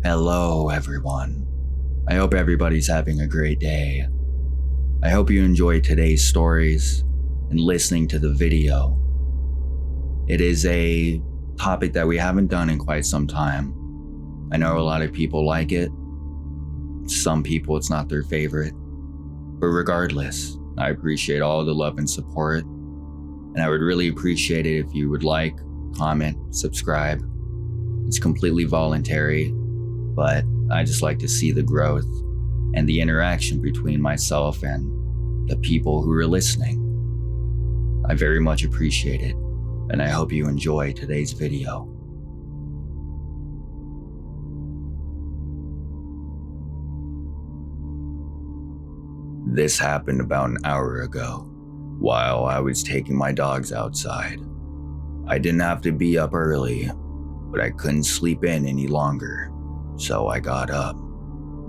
Hello, everyone. I hope everybody's having a great day. I hope you enjoy today's stories and listening to the video. It is a topic that we haven't done in quite some time. I know a lot of people like it. Some people, it's not their favorite. But regardless, I appreciate all the love and support. And I would really appreciate it if you would like, comment, subscribe. It's completely voluntary, but I just like to see the growth and the interaction between myself and the people who are listening. I very much appreciate it, and I hope you enjoy today's video. This happened about an hour ago, while I was taking my dogs outside. I didn't have to be up early, but I couldn't sleep in any longer, so I got up,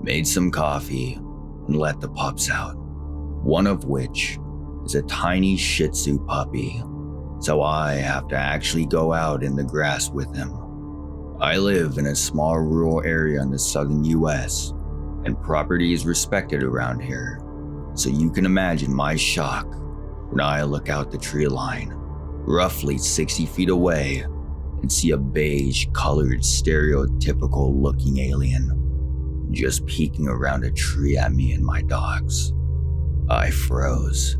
made some coffee, and let the pups out, one of which is a tiny Shih Tzu puppy, so I have to actually go out in the grass with him. I live in a small rural area in the southern US, and property is respected around here, so you can imagine my shock when I look out the tree line, roughly 60 feet away, and see a beige colored stereotypical looking alien just peeking around a tree at me and my dogs. I froze.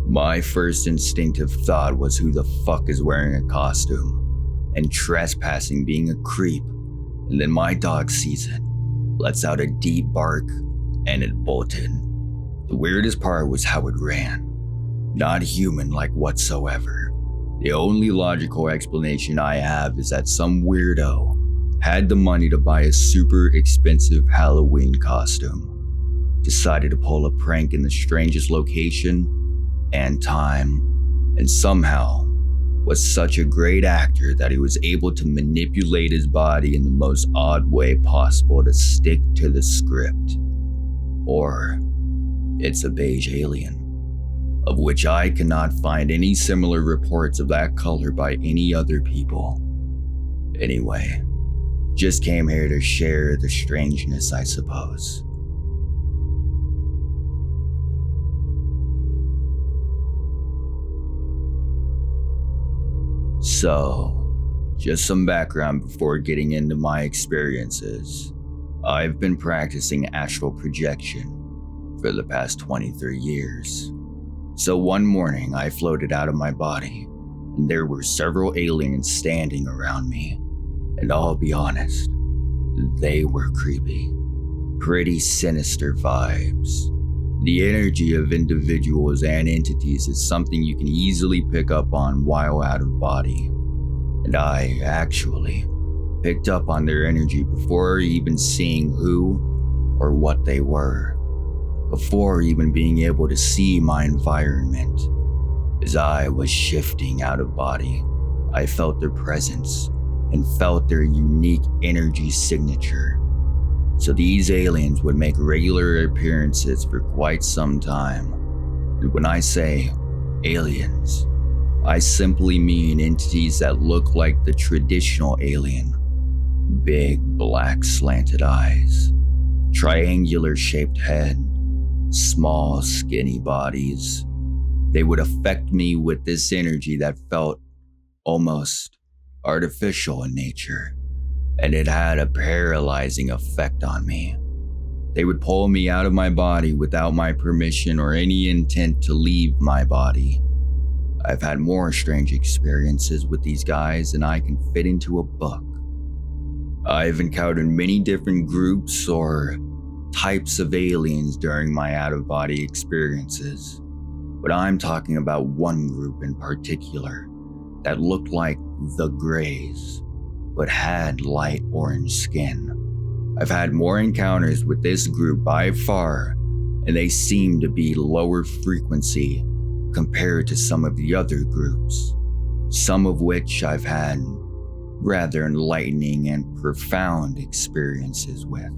My first instinctive thought was, who the fuck is wearing a costume and trespassing, being a creep? And then my dog sees it, lets out a deep bark, and it bolted. The weirdest part was how it ran. Not human-like whatsoever. The only logical explanation I have is that some weirdo had the money to buy a super expensive Halloween costume, decided to pull a prank in the strangest location and time, and somehow was such a great actor that he was able to manipulate his body in the most odd way possible to stick to the script. Or it's a beige alien, of which I cannot find any similar reports of that color by any other people. Anyway, just came here to share the strangeness, I suppose. So, just some background before getting into my experiences. I've been practicing astral projection for the past 23 years. So one morning I floated out of my body, and there were several aliens standing around me. And I'll be honest, they were creepy. Pretty sinister vibes. The energy of individuals and entities is something you can easily pick up on while out of body. And I actually picked up on their energy before even seeing who or what they were. Before even being able to see my environment. As I was shifting out of body, I felt their presence and felt their unique energy signature. So these aliens would make regular appearances for quite some time. And when I say aliens, I simply mean entities that look like the traditional alien. Big, black, slanted eyes, triangular shaped head, small, skinny bodies. They would affect me with this energy that felt almost artificial in nature, and it had a paralyzing effect on me. They would pull me out of my body without my permission or any intent to leave my body. I've had more strange experiences with these guys than I can fit into a book. I've encountered many different groups or types of aliens during my out-of-body experiences, but I'm talking about one group in particular that looked like the Greys, but had light orange skin. I've had more encounters with this group by far, and they seem to be lower frequency compared to some of the other groups, some of which I've had rather enlightening and profound experiences with.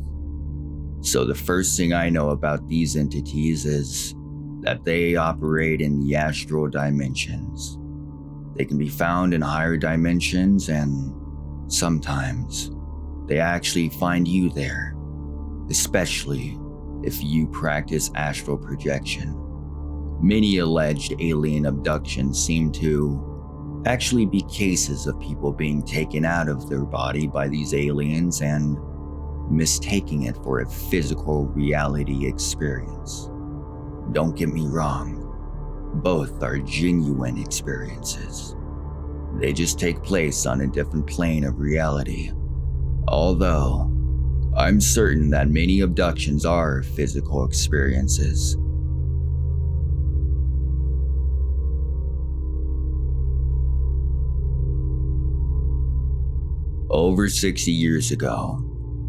So the first thing I know about these entities is that they operate in the astral dimensions. They can be found in higher dimensions, and sometimes they actually find you there, especially if you practice astral projection. Many alleged alien abductions seem to actually be cases of people being taken out of their body by these aliens and mistaking it for a physical reality experience. Don't get me wrong, both are genuine experiences. They just take place on a different plane of reality. Although, I'm certain that many abductions are physical experiences. Over 60 years ago,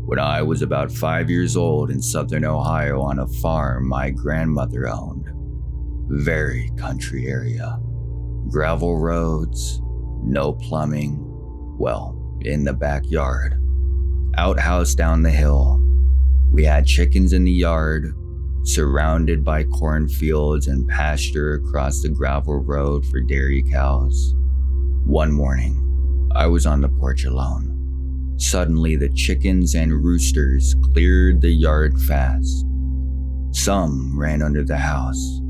when I was about 5 years old in southern Ohio on a farm my grandmother owned. Very country area. Gravel roads, no plumbing, well, in the backyard. Outhouse down the hill. We had chickens in the yard, surrounded by cornfields and pasture across the gravel road for dairy cows. One morning, I was on the porch alone. Suddenly, the chickens and roosters cleared the yard fast. Some ran under the house,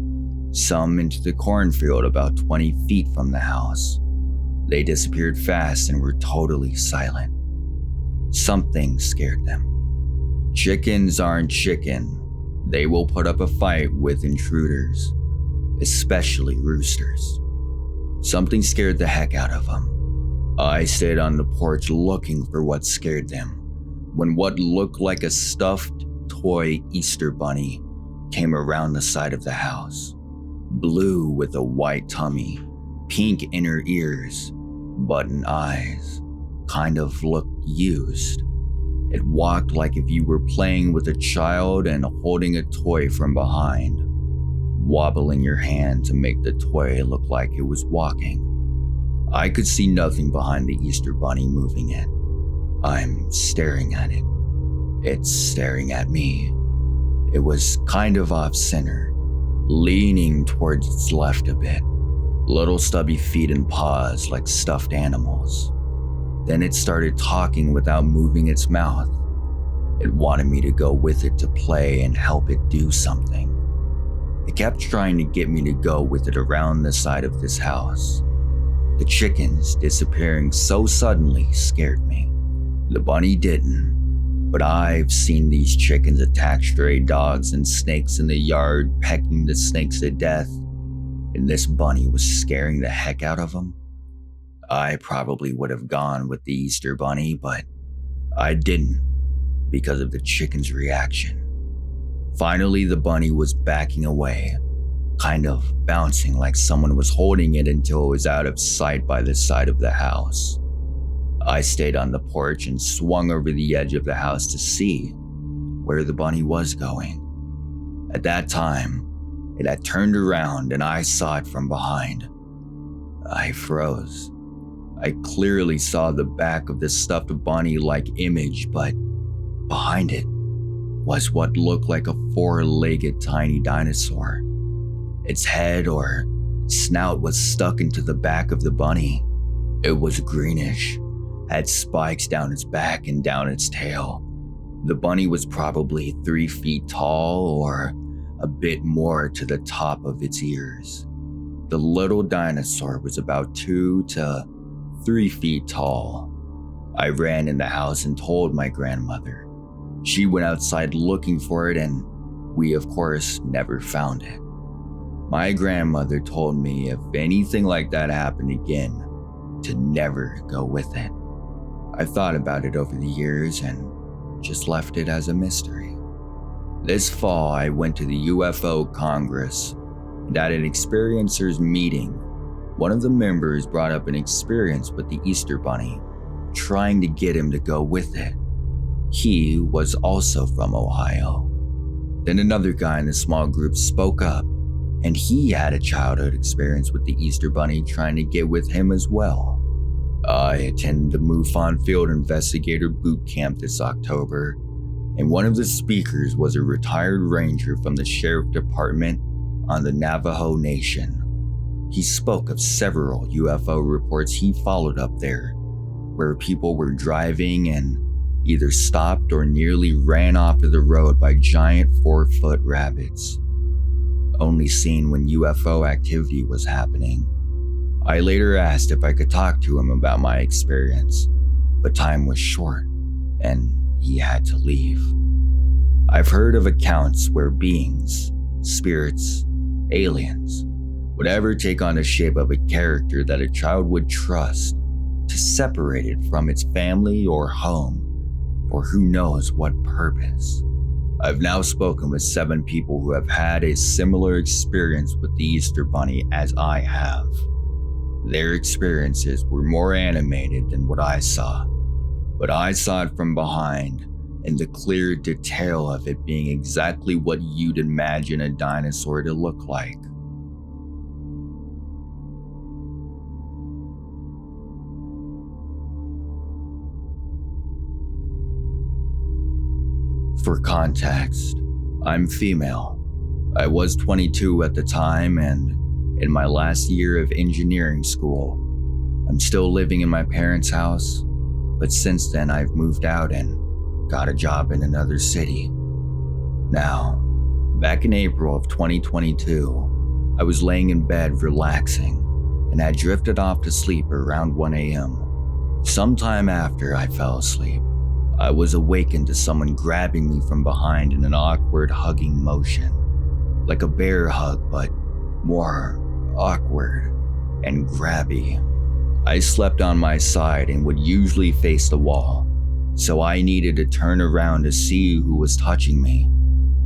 some into the cornfield about 20 feet from the house. They disappeared fast and were totally silent. Something scared them. Chickens aren't chicken. They will put up a fight with intruders, especially roosters. Something scared the heck out of them. I stayed on the porch looking for what scared them, when what looked like a stuffed toy Easter bunny came around the side of the house. Blue with a white tummy, pink inner ears, button eyes, kind of looked used. It walked like if you were playing with a child and holding a toy from behind, wobbling your hand to make the toy look like it was walking. I could see nothing behind the Easter bunny moving it. I'm staring at it. It's staring at me. It was kind of off-center, leaning towards its left a bit. Little stubby feet and paws like stuffed animals. Then it started talking without moving its mouth. It wanted me to go with it to play and help it do something. It kept trying to get me to go with it around the side of this house. The chickens disappearing so suddenly scared me. The bunny didn't, but I've seen these chickens attack stray dogs and snakes in the yard, pecking the snakes to death, and this bunny was scaring the heck out of them. I probably would have gone with the Easter bunny, but I didn't because of the chicken's reaction. Finally, the bunny was backing away, kind of bouncing like someone was holding it until it was out of sight by the side of the house. I stayed on the porch and swung over the edge of the house to see where the bunny was going. At that time, it had turned around and I saw it from behind. I froze. I clearly saw the back of the stuffed bunny-like image, but behind it was what looked like a four-legged tiny dinosaur. Its head or snout was stuck into the back of the bunny. It was greenish, had spikes down its back and down its tail. The bunny was probably 3 feet tall or a bit more to the top of its ears. The little dinosaur was about 2 to 3 feet tall. I ran in the house and told my grandmother. She went outside looking for it and we of course never found it. My grandmother told me if anything like that happened again, to never go with it. I thought about it over the years and just left it as a mystery. This fall, I went to the UFO Congress, and at an experiencers meeting, one of the members brought up an experience with the Easter Bunny, trying to get him to go with it. He was also from Ohio. Then another guy in the small group spoke up, and he had a childhood experience with the Easter Bunny trying to get with him as well. I attended the MUFON Field Investigator Boot Camp this October, and one of the speakers was a retired ranger from the Sheriff Department on the Navajo Nation. He spoke of several UFO reports he followed up there, where people were driving and either stopped or nearly ran off of the road by giant 4-foot rabbits. Only seen when UFO activity was happening. I later asked if I could talk to him about my experience, but time was short and he had to leave. I've heard of accounts where beings, spirits, aliens, would ever take on the shape of a character that a child would trust to separate it from its family or home, or who knows what purpose. I've now spoken with 7 people who have had a similar experience with the Easter Bunny as I have. Their experiences were more animated than what I saw, but I saw it from behind and the clear detail of it being exactly what you'd imagine a dinosaur to look like. For context, I'm female. I was 22 at the time and in my last year of engineering school. I'm still living in my parents' house, but since then I've moved out and got a job in another city. Now, back in April of 2022, I was laying in bed relaxing and had drifted off to sleep around 1 a.m. Sometime after I fell asleep, I was awakened to someone grabbing me from behind in an awkward hugging motion, like a bear hug but more awkward and grabby. I slept on my side and would usually face the wall, so I needed to turn around to see who was touching me.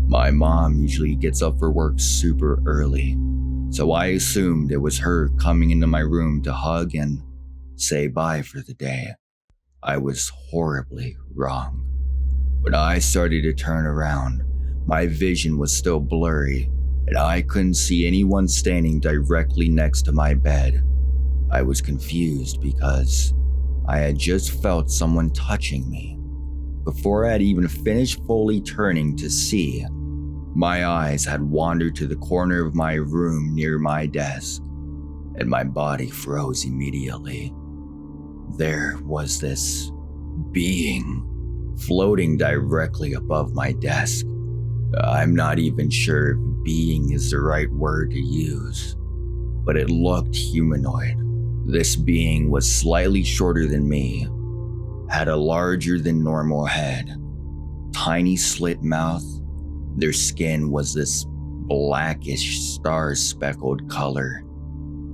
My mom usually gets up for work super early, so I assumed it was her coming into my room to hug and say bye for the day. I was horribly wrong. When I started to turn around, my vision was still blurry and I couldn't see anyone standing directly next to my bed. I was confused because I had just felt someone touching me. Before I had even finished fully turning to see, my eyes had wandered to the corner of my room near my desk, and my body froze immediately. There was this being floating directly above my desk. I'm not even sure if being is the right word to use, but it looked humanoid. This being was slightly shorter than me, had a larger than normal head, tiny slit mouth. Their skin was this blackish star-speckled color.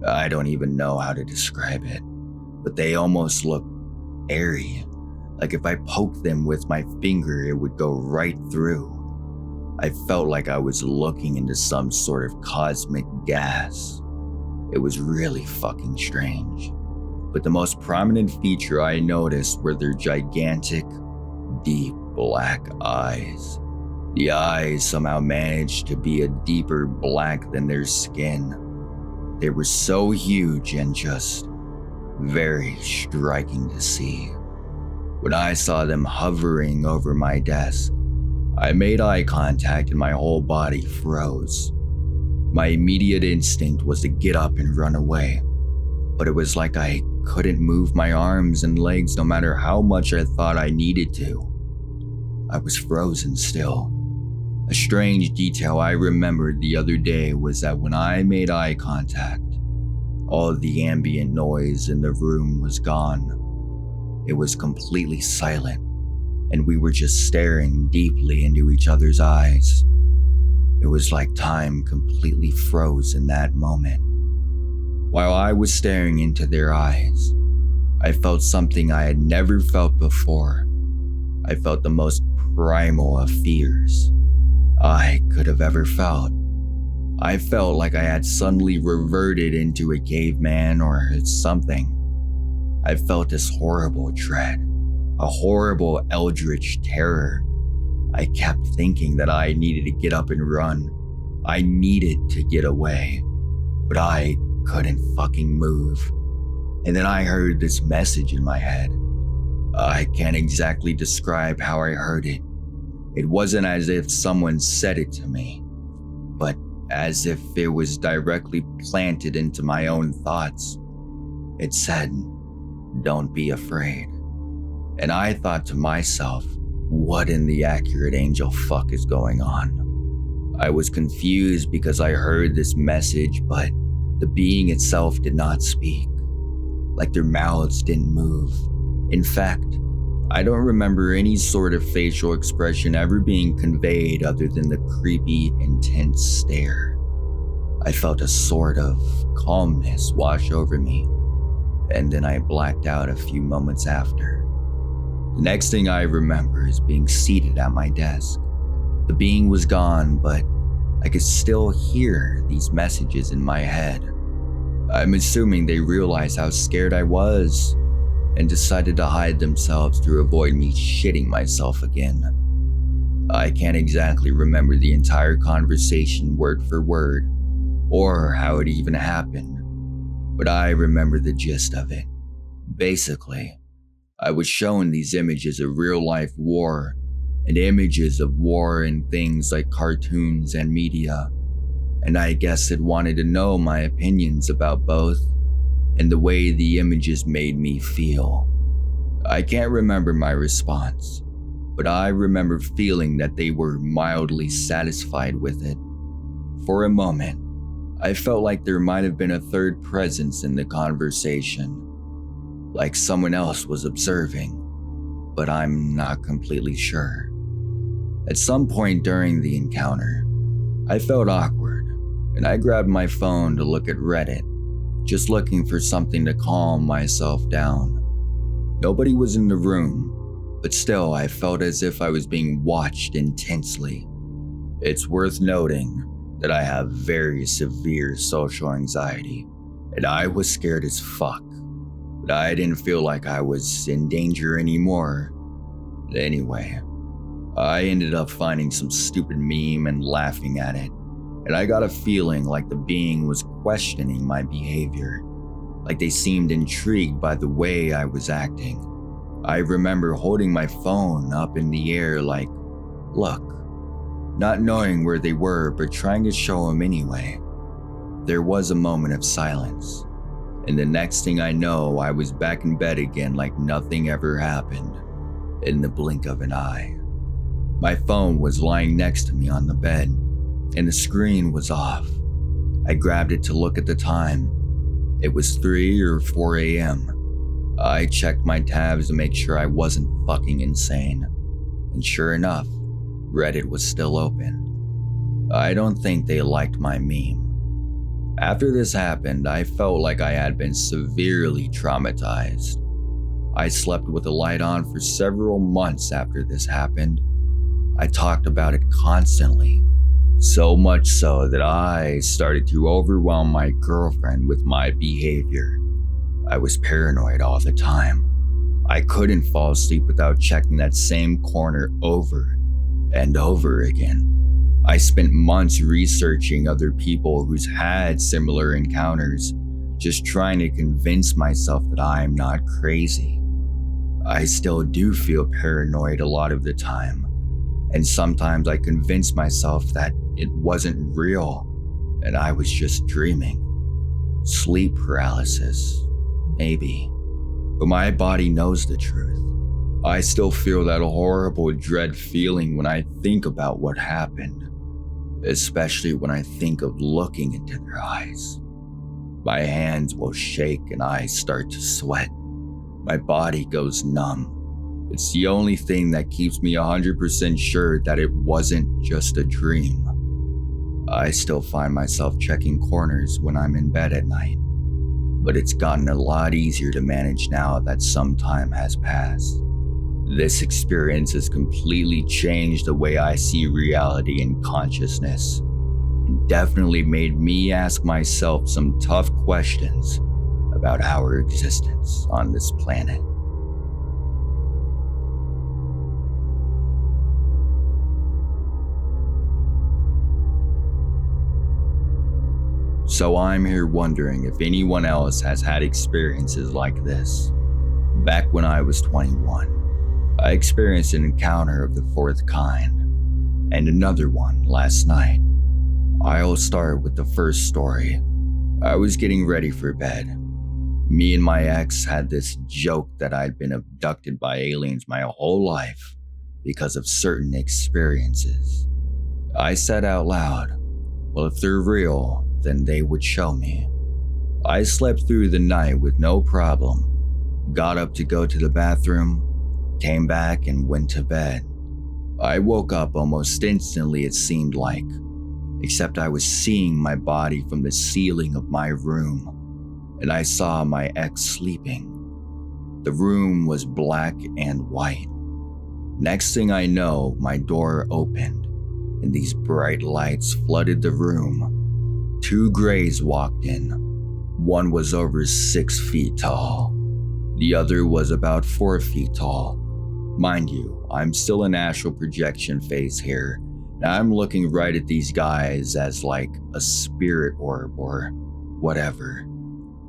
I don't even know how to describe it, but they almost looked airy, like if I poked them with my finger it would go right through. I felt like I was looking into some sort of cosmic gas. It was really fucking strange. But the most prominent feature I noticed were their gigantic, deep black eyes. The eyes somehow managed to be a deeper black than their skin. They were so huge and just very striking to see. When I saw them hovering over my desk, I made eye contact and my whole body froze. My immediate instinct was to get up and run away, but it was like I couldn't move my arms and legs no matter how much I thought I needed to. I was frozen still. A strange detail I remembered the other day was that when I made eye contact, all of the ambient noise in the room was gone. It was completely silent, and we were just staring deeply into each other's eyes. It was like time completely froze in that moment. While I was staring into their eyes, I felt something I had never felt before. I felt the most primal of fears I could have ever felt. I felt like I had suddenly reverted into a caveman or something. I felt this horrible dread, a horrible eldritch terror. I kept thinking that I needed to get up and run. I needed to get away, but I couldn't fucking move. And then I heard this message in my head. I can't exactly describe how I heard it. It wasn't as if someone said it to me, but as if it was directly planted into my own thoughts. It said, "Don't be afraid. And I thought to myself, what in the accurate angel fuck is going on? I was confused because I heard this message, but the being itself did not speak. Like their mouths didn't move. In fact, I don't remember any sort of facial expression ever being conveyed other than the creepy, intense stare. I felt a sort of calmness wash over me, and then I blacked out a few moments after. The next thing I remember is being seated at my desk. The being was gone, but I could still hear these messages in my head. I'm assuming they realized how scared I was and decided to hide themselves to avoid me shitting myself again. I can't exactly remember the entire conversation word for word, or how it even happened, but I remember the gist of it. Basically, I was shown these images of real-life war and images of war in things like cartoons and media, and I guess it wanted to know my opinions about both and the way the images made me feel. I can't remember my response, but I remember feeling that they were mildly satisfied with it. For a moment, I felt like there might have been a third presence in the conversation, like someone else was observing, but I'm not completely sure. At some point during the encounter, I felt awkward, and I grabbed my phone to look at Reddit, just looking for something to calm myself down. Nobody was in the room, but still I felt as if I was being watched intensely. It's worth noting that I have very severe social anxiety, and I was scared as fuck, but I didn't feel like I was in danger anymore. Anyway, I ended up finding some stupid meme and laughing at it, and I got a feeling like the being was questioning my behavior, like they seemed intrigued by the way I was acting. I remember holding my phone up in the air like, look, not knowing where they were but trying to show them anyway. There was a moment of silence, and the next thing I know, I was back in bed again like nothing ever happened, in the blink of an eye. My phone was lying next to me on the bed, and the screen was off. I grabbed it to look at the time. It was 3 or 4 a.m. I checked my tabs to make sure I wasn't fucking insane, and sure enough, Reddit was still open. I don't think they liked my meme. After this happened, I felt like I had been severely traumatized. I slept with the light on for several months after this happened. I talked about it constantly, so much so that I started to overwhelm my girlfriend with my behavior. I was paranoid all the time. I couldn't fall asleep without checking that same corner over and over again. I spent months researching other people who's had similar encounters, just trying to convince myself that I'm not crazy. I still do feel paranoid a lot of the time, and sometimes I convince myself that it wasn't real and I was just dreaming. Sleep paralysis, maybe, but my body knows the truth. I still feel that horrible dread feeling when I think about what happened, especially when I think of looking into their eyes. My hands will shake and I start to sweat. My body goes numb. It's the only thing that keeps me 100% sure that it wasn't just a dream. I still find myself checking corners when I'm in bed at night, but it's gotten a lot easier to manage now that some time has passed. This experience has completely changed the way I see reality and consciousness, and definitely made me ask myself some tough questions about our existence on this planet. So I'm here wondering if anyone else has had experiences like this. Back when I was 21, I experienced an encounter of the fourth kind, and another one last night. I'll start with the first story. I was getting ready for bed. Me and my ex had this joke that I'd been abducted by aliens my whole life because of certain experiences. I said out loud, well, if they're real, then they would show me. I slept through the night with no problem, got up to go to the bathroom, came back and went to bed. I woke up almost instantly, it seemed like, except I was seeing my body from the ceiling of my room, and I saw my ex sleeping. The room was black and white. Next thing I know, my door opened, and these bright lights flooded the room. Two grays walked in. One was over 6 feet tall. The other was about 4 feet tall. Mind you, I'm still in astral projection phase here, and I'm looking right at these guys as like a spirit orb or whatever.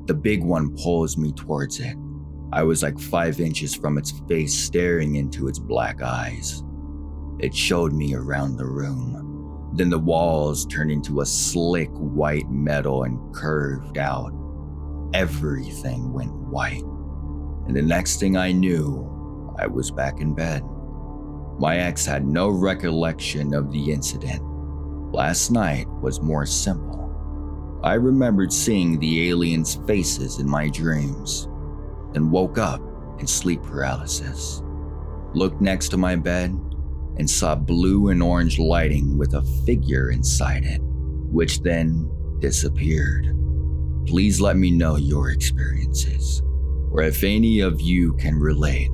The big one pulls me towards it. I was like 5 inches from its face, staring into its black eyes. It showed me around the room. Then the walls turned into a slick white metal and curved out. Everything went white. And the next thing I knew, I was back in bed. My ex had no recollection of the incident. Last night was more simple. I remembered seeing the aliens' faces in my dreams, then woke up in sleep paralysis. Looked next to my bed and saw blue and orange lighting with a figure inside it, which then disappeared. Please let me know your experiences, or if any of you can relate.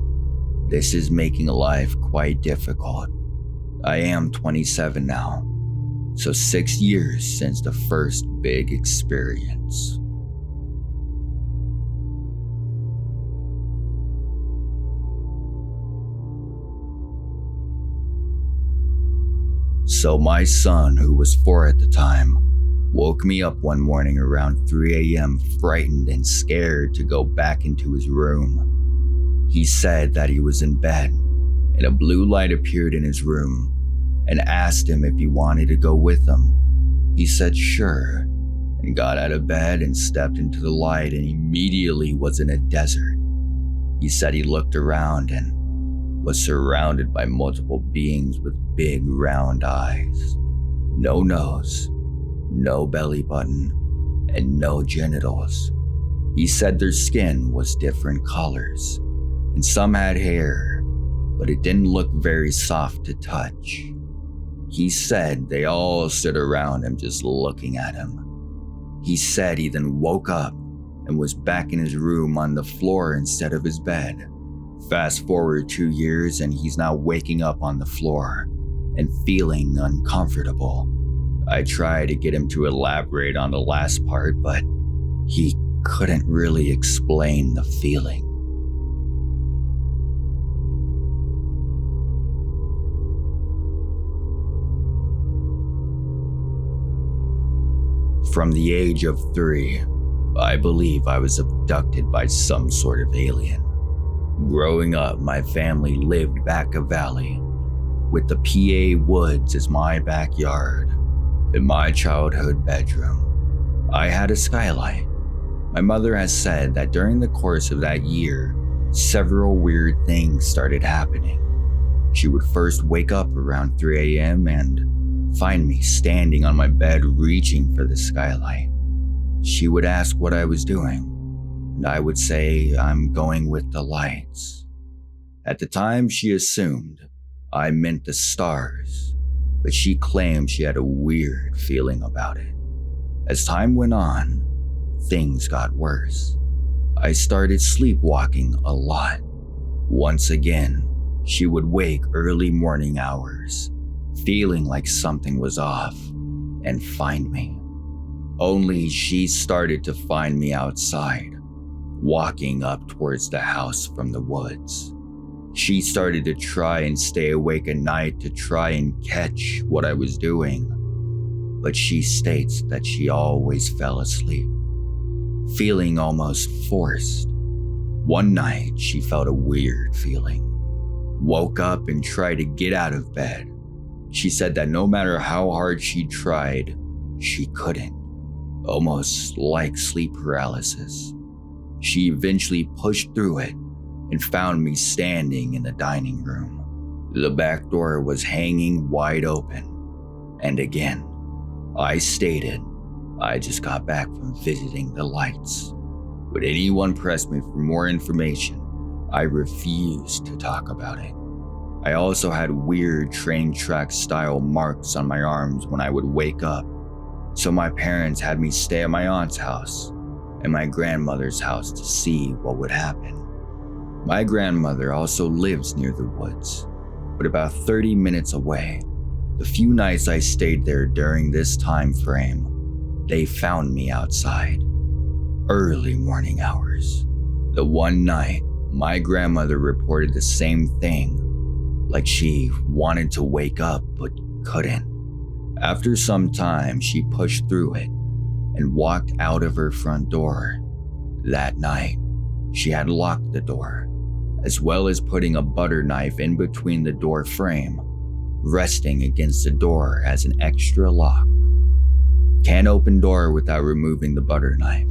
This is making life quite difficult. I am 27 now, so 6 years since the first big experience. So my son, who was 4 at the time, woke me up one morning around 3 a.m. frightened and scared to go back into his room. He said that he was in bed and a blue light appeared in his room and asked him if he wanted to go with him. He said sure and got out of bed and stepped into the light and immediately was in a desert. He said he looked around and was surrounded by multiple beings with big round eyes, no nose, no belly button, and no genitals. He said their skin was different colors, and some had hair, but it didn't look very soft to touch. He said they all stood around him just looking at him. He said he then woke up and was back in his room on the floor instead of his bed. Fast forward 2 years and he's now waking up on the floor and feeling uncomfortable. I tried to get him to elaborate on the last part, but he couldn't really explain the feeling. From the age of 3, I believe I was abducted by some sort of alien. Growing up, my family lived back a valley, with the PA woods as my backyard. In my childhood bedroom, I had a skylight. My mother has said that during the course of that year, several weird things started happening. She would first wake up around 3 a.m. and find me standing on my bed reaching for the skylight. She would ask what I was doing, and I would say I'm going with the lights. At the time, she assumed I meant the stars, but she claimed she had a weird feeling about it. As time went on, things got worse. I started sleepwalking a lot. Once again, she would wake early morning hours, feeling like something was off, and find me. Only she started to find me outside, walking up towards the house from the woods. She started to try and stay awake at night to try and catch what I was doing, but she states that she always fell asleep, feeling almost forced. One night, she felt a weird feeling, woke up and tried to get out of bed. She said that no matter how hard she tried, she couldn't, almost like sleep paralysis. She eventually pushed through it and found me standing in the dining room. The back door was hanging wide open. And again, I stated, I just got back from visiting the lights. Would anyone press me for more information? I refused to talk about it. I also had weird train track style marks on my arms when I would wake up, so my parents had me stay at my aunt's house and my grandmother's house to see what would happen. My grandmother also lives near the woods, but about 30 minutes away. The few nights I stayed there during this time frame, they found me outside, early morning hours. The one night, my grandmother reported the same thing, like she wanted to wake up but couldn't. After some time, she pushed through it and walked out of her front door. That night, she had locked the door, as well as putting a butter knife in between the door frame, resting against the door as an extra lock. Can't open door without removing the butter knife.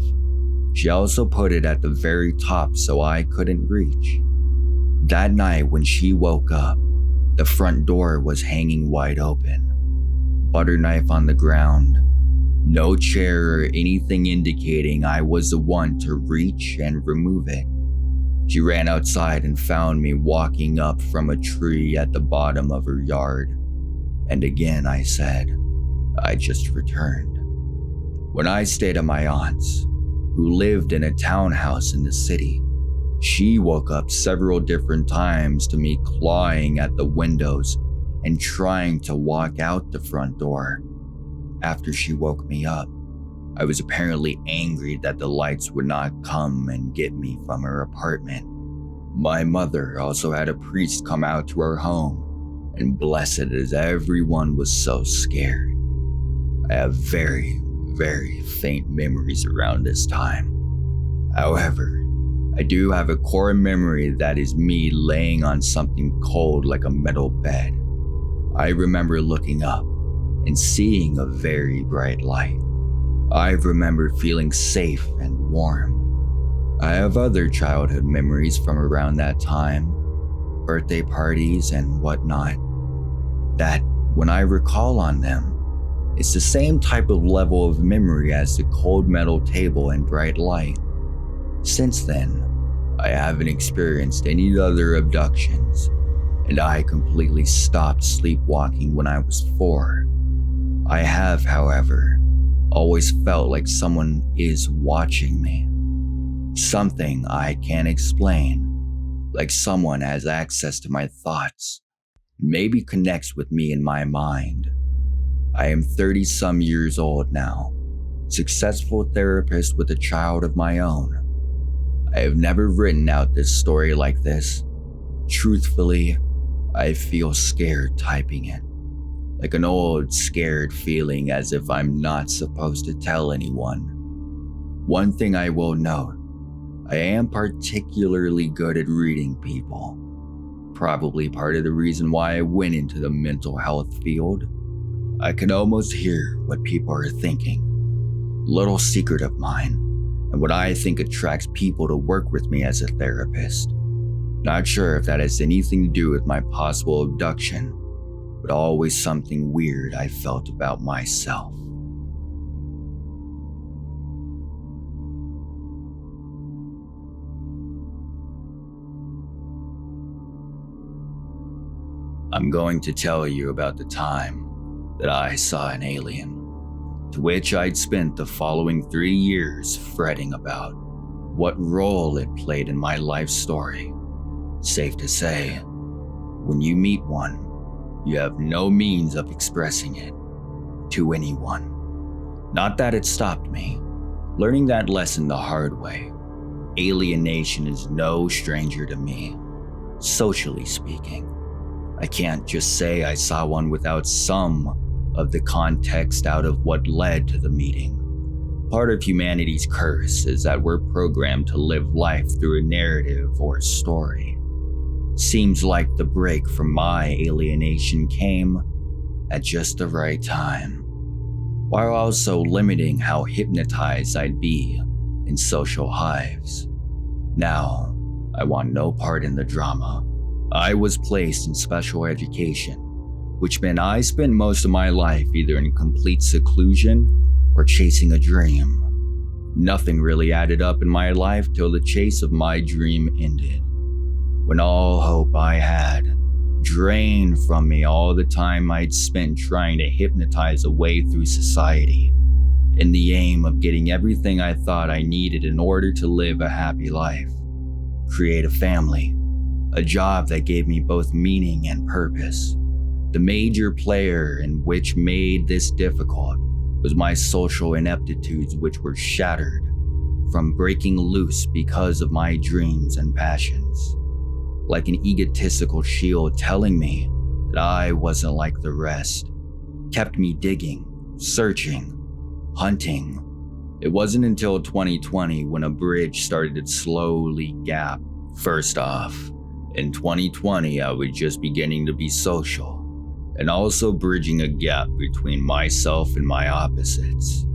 She also put it at the very top so I couldn't reach. That night when she woke up, the front door was hanging wide open. Butter knife on the ground. No chair or anything indicating I was the one to reach and remove it. She ran outside and found me walking up from a tree at the bottom of her yard. And again I said, I just returned. When I stayed at my aunt's, who lived in a townhouse in the city, she woke up several different times to me clawing at the windows and trying to walk out the front door. After she woke me up, I was apparently angry that the lights would not come and get me from her apartment. My mother also had a priest come out to her home, and blessed as everyone was so scared. I have very, very faint memories around this time. However, I do have a core memory that is me laying on something cold like a metal bed. I remember looking up and seeing a very bright light. I remember feeling safe and warm. I have other childhood memories from around that time, birthday parties and whatnot, that when I recall on them, it's the same type of level of memory as the cold metal table and bright light. Since then, I haven't experienced any other abductions, and I completely stopped sleepwalking when I was 4. I have, however, always felt like someone is watching me. Something I can't explain, like someone has access to my thoughts, maybe connects with me in my mind. I am 30-some years old now, successful therapist with a child of my own. I have never written out this story like this. Truthfully, I feel scared typing it. Like an old scared feeling as if I'm not supposed to tell anyone. One thing I will note, I am particularly good at reading people. Probably part of the reason why I went into the mental health field. I can almost hear what people are thinking. Little secret of mine, and what I think attracts people to work with me as a therapist. Not sure if that has anything to do with my possible abduction, but always something weird I felt about myself. I'm going to tell you about the time that I saw an alien, to which I'd spent the following 3 years fretting about what role it played in my life story. Safe to say, when you meet one, you have no means of expressing it to anyone. Not that it stopped me. Learning that lesson the hard way, alienation is no stranger to me, socially speaking. I can't just say I saw one without some of the context out of what led to the meeting. Part of humanity's curse is that we're programmed to live life through a narrative or story. Seems like the break from my alienation came at just the right time, while also limiting how hypnotized I'd be in social hives. Now, I want no part in the drama. I was placed in special education, which meant I spent most of my life either in complete seclusion or chasing a dream. Nothing really added up in my life till the chase of my dream ended, when all hope I had drained from me all the time I'd spent trying to hypnotize a way through society, in the aim of getting everything I thought I needed in order to live a happy life, create a family, a job that gave me both meaning and purpose. The major player in which made this difficult was my social ineptitudes, which were shattered from breaking loose because of my dreams and passions, like an egotistical shield telling me that I wasn't like the rest, kept me digging, searching, hunting. It wasn't until 2020 when a bridge started to slowly gap. First off, in 2020 I was just beginning to be social, and also bridging a gap between myself and my opposites.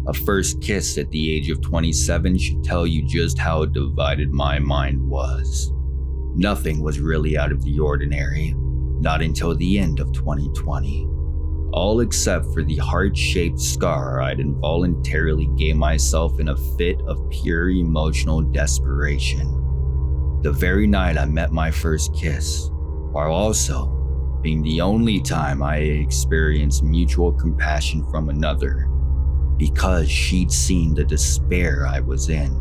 A first kiss at the age of 27 should tell you just how divided my mind was. Nothing was really out of the ordinary, not until the end of 2020. All except for the heart-shaped scar I'd involuntarily gave myself in a fit of pure emotional desperation. The very night I met my first kiss, while also being the only time I experienced mutual compassion from another, because she'd seen the despair I was in.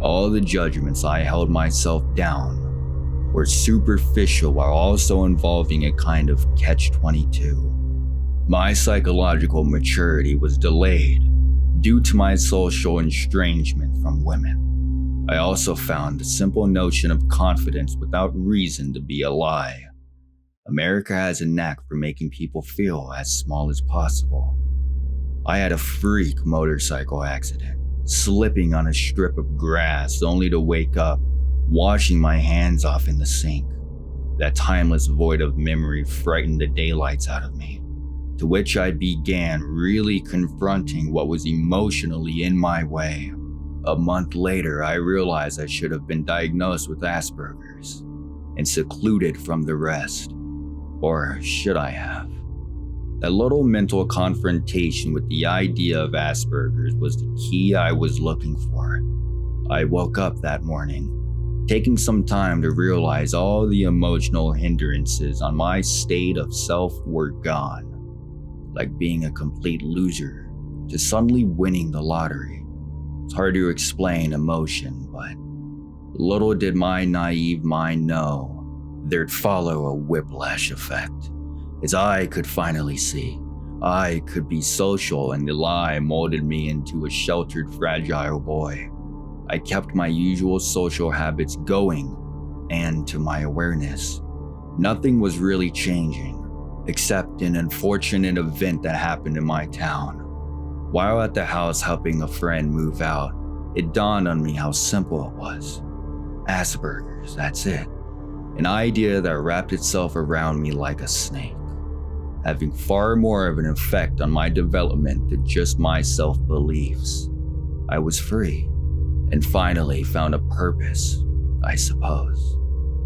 All the judgments I held myself down were superficial while also involving a kind of catch-22. My psychological maturity was delayed due to my social estrangement from women. I also found the simple notion of confidence without reason to be a lie. America has a knack for making people feel as small as possible. I had a freak motorcycle accident, slipping on a strip of grass only to wake up, washing my hands off in the sink. That timeless void of memory frightened the daylights out of me, to which I began really confronting what was emotionally in my way. A month later, I realized I should have been diagnosed with Asperger's and secluded from the rest. Or should I have? That little mental confrontation with the idea of Asperger's was the key I was looking for. I woke up that morning, taking some time to realize all the emotional hindrances on my state of self were gone. Like being a complete loser to suddenly winning the lottery. It's hard to explain emotion, but little did my naive mind know there'd follow a whiplash effect, as I could finally see I could be social, and the lie molded me into a sheltered, fragile boy. I kept my usual social habits going, and to my awareness, nothing was really changing, except an unfortunate event that happened in my town. While at the house helping a friend move out, it dawned on me how simple it was. Asperger's, that's it. An idea that wrapped itself around me like a snake, having far more of an effect on my development than just my self-beliefs. I was free, and finally found a purpose, I suppose.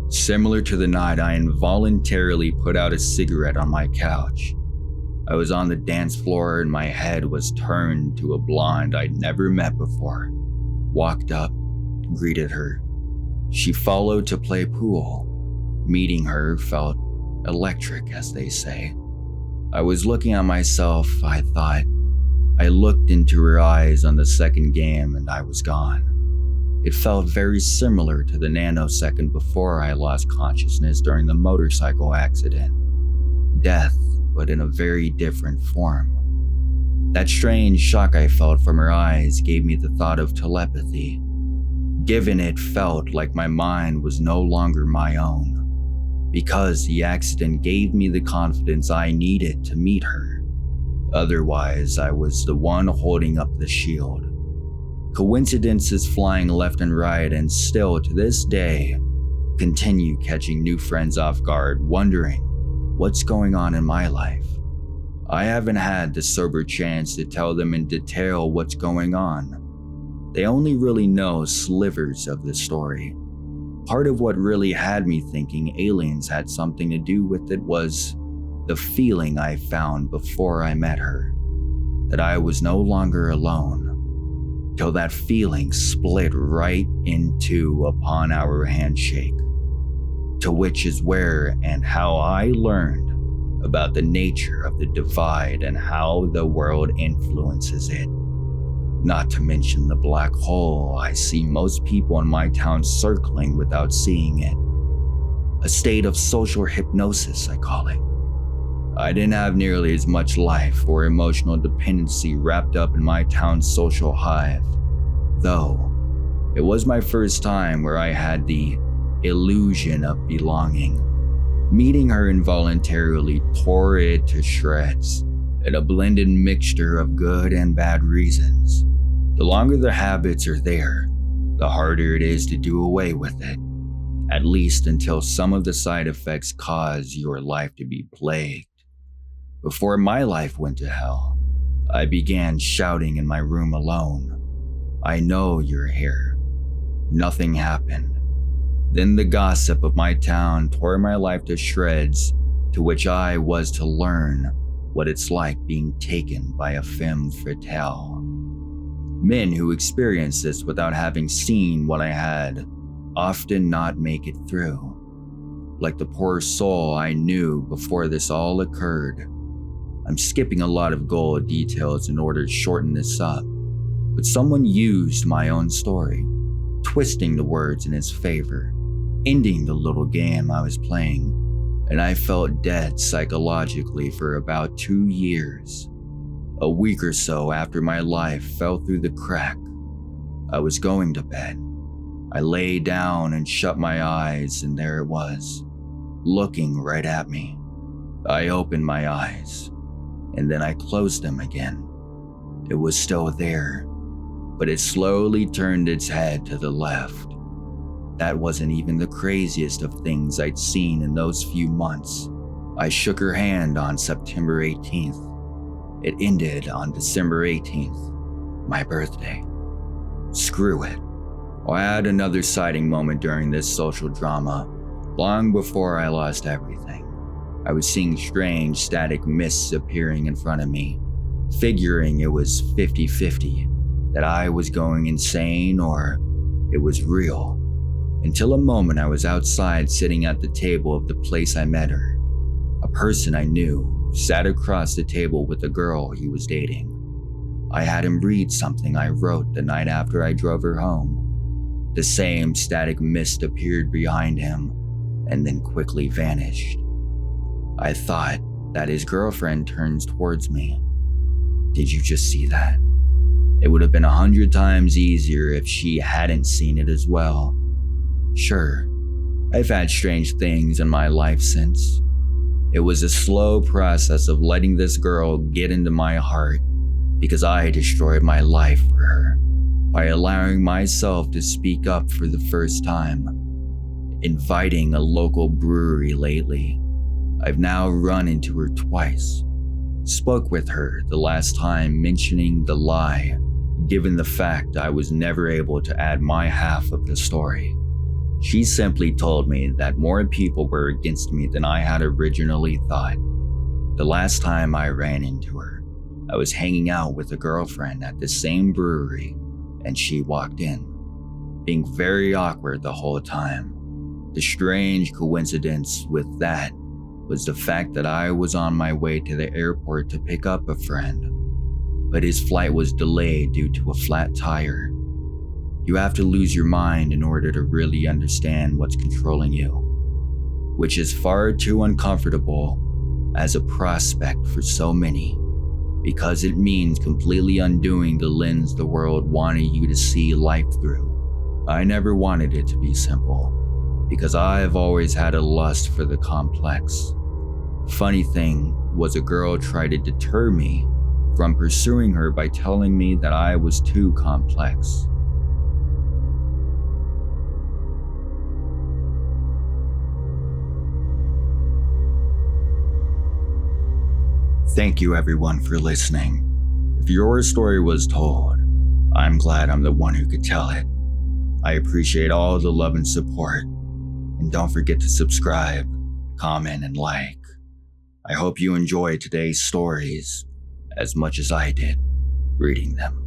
Similar to the night I involuntarily put out a cigarette on my couch. I was on the dance floor and my head was turned to a blonde I'd never met before. Walked up, greeted her. She followed to play pool. Meeting her felt electric, as they say. I was looking at myself, I thought. I looked into her eyes on the second game and I was gone. It felt very similar to the nanosecond before I lost consciousness during the motorcycle accident. Death, but in a very different form. That strange shock I felt from her eyes gave me the thought of telepathy. Given it felt like my mind was no longer my own, because the accident gave me the confidence I needed to meet her. Otherwise, I was the one holding up the shield. Coincidences flying left and right, and still to this day, continue catching new friends off guard, wondering what's going on in my life. I haven't had the sober chance to tell them in detail what's going on. They only really know slivers of the story. Part of what really had me thinking aliens had something to do with it was the feeling I found before I met her, that I was no longer alone, till that feeling split right in two upon our handshake, to which is where and how I learned about the nature of the divide and how the world influences it. Not to mention the black hole I see most people in my town circling without seeing it. A state of social hypnosis, I call it. I didn't have nearly as much life or emotional dependency wrapped up in my town's social hive, though it was my first time where I had the illusion of belonging. Meeting her involuntarily tore it to shreds, in a blended mixture of good and bad reasons. The longer the habits are there, the harder it is to do away with it, at least until some of the side effects cause your life to be plagued. Before my life went to hell, I began shouting in my room alone, "I know you're here." Nothing happened. Then the gossip of my town tore my life to shreds, to which I was to learn what it's like being taken by a femme fatale. Men who experience this without having seen what I had often not make it through. Like the poor soul I knew before this all occurred. I'm skipping a lot of gold details in order to shorten this up, but someone used my own story, twisting the words in its favor, ending the little game I was playing, and I felt dead psychologically for about 2 years. A week or so after my life fell through the crack, I was going to bed. I lay down and shut my eyes, and there it was, looking right at me. I opened my eyes, and then I closed them again. It was still there, but it slowly turned its head to the left. That wasn't even the craziest of things I'd seen in those few months. I shook her hand on September 18th. It ended on December 18th, my birthday. Screw it. I had another sighting moment during this social drama, long before I lost everything. I was seeing strange static mists appearing in front of me, figuring it was 50-50, that I was going insane or it was real. Until a moment I was outside sitting at the table of the place I met her. A person I knew sat across the table with a girl he was dating. I had him read something I wrote the night after I drove her home. The same static mist appeared behind him and then quickly vanished. I thought that his girlfriend turns towards me. Did you just see that? It would have been 100 times easier if she hadn't seen it as well. Sure, I've had strange things in my life since. It was a slow process of letting this girl get into my heart because I destroyed my life for her by allowing myself to speak up for the first time. Inviting a local brewery lately. I've now run into her twice. Spoke with her the last time mentioning the lie, given the fact I was never able to add my half of the story. She simply told me that more people were against me than I had originally thought. The last time I ran into her, I was hanging out with a girlfriend at the same brewery, and she walked in, being very awkward the whole time. The strange coincidence with that was the fact that I was on my way to the airport to pick up a friend, but his flight was delayed due to a flat tire. You have to lose your mind in order to really understand what's controlling you, which is far too uncomfortable as a prospect for so many, because it means completely undoing the lens the world wanted you to see life through. I never wanted it to be simple, because I've always had a lust for the complex. Funny thing was, a girl tried to deter me from pursuing her by telling me that I was too complex. Thank you everyone for listening. If your story was told, I'm glad I'm the one who could tell it. I appreciate all the love and support. And don't forget to subscribe, comment, and like. I hope you enjoyed today's stories as much as I did reading them.